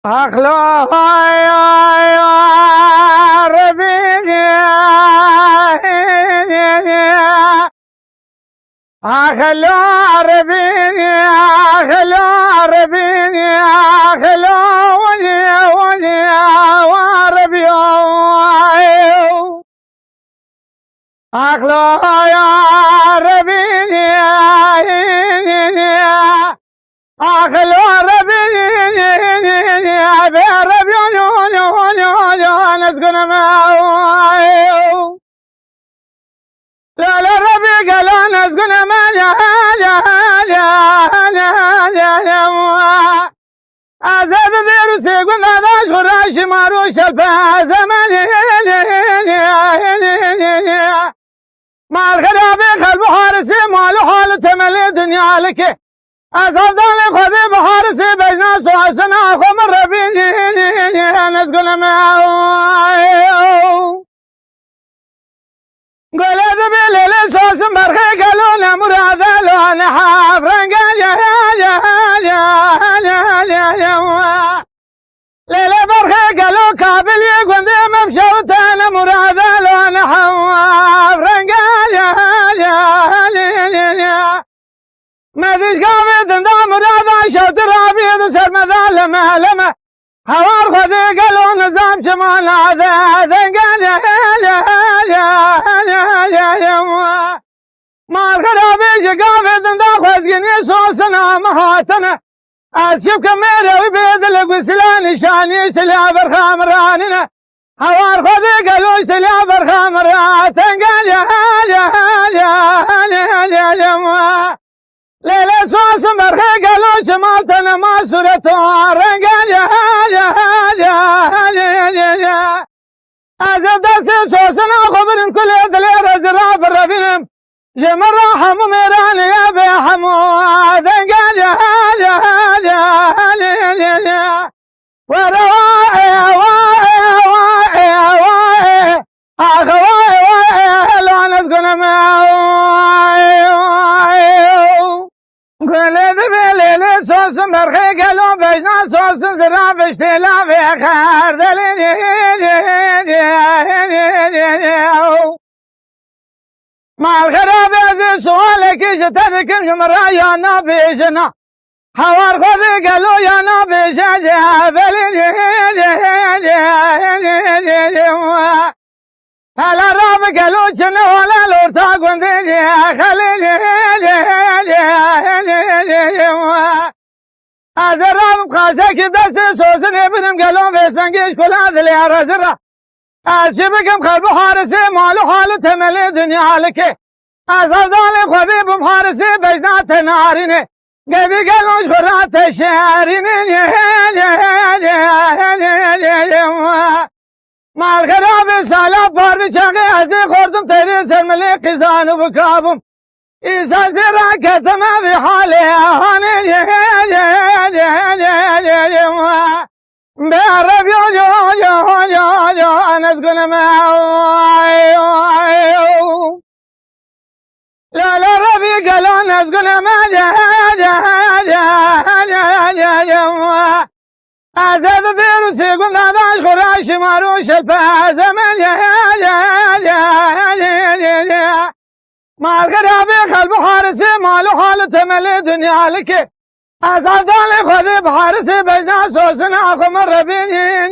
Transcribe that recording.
أخلو يا ربيعي أخلو ربيعي أخلو ربيعي أخلو وني وربيعي أخلو يا ربيعي أخلو ربيعي نسكن معه لا لا ربي قال نسكن معه أزاد دير سيقول هذا شراش ماروش الفازمان مع الخراب خلب حارسي مالو حال تملي دنيا لك أصاب دالي خذي بحارسي بجنا سواسنا خمر ربيني نسكن معه قول ذبي ليلي سوس مرخي قالوا مراد لو أنا حافرن قال يا ليلي مرخي قالوا كابل يقول ذي ممشوت أنا مراد لو أنا حافرن قال يا ما فيش قابل دا مراد شوت رابيض سر مذالمة لما هوار خذي قالوا نظام شمال هذا قال يا ما الخرابي شقافي دا خزقني صوصنا مهاتنا أسيب كميرا وبيد القسلان شاني سلاب الخامراننا هوار خذي قالوا سلاب الخامرات قال يا ليلة صوص مرخي قالوا شمالتنا ما سورتها قال يا أزد دستي صوصنا خبر كل دليل زراب الرفينم جمر رحم ميراني يا بحمود قال يا ورواعي واعي أخواعي لو نسكن معه قل ذبي ليلي صوص مرخي قالوا بجنا صوص زراب اشتلا في خير دليل مع الخراب يزي سؤالك جتدك جمرا يا نبي جنا حوار خذي قالوا يا نبي جنا هلا راب قالوا جنا ولا لورتا قندي خليلي أزرام خاسك دس سوسني بنم قالوا في اسمنجيش كل هذا اللي أرزرة أشبكم خلب حارسي مالو حالو تملي دنيا لك أزردالي خذي بمحارسي بجنات ناريني قدي قالوا شخرات شهريني مع الخراب سالا بارد شاقي أزي خردم تيري سلملي قزانو بكابم إيسان في راكة ما في حالي بعرف يو نسكن معه لا ربي قالوا نسكن معه أزاد دير سيقول هذا خراش ماروش الفازمان مع الغرابي خلب حارسي مالو حال تملي دنيا لك أزاد دالي خذي بحارسي بجنا سوسنا خمر ربيني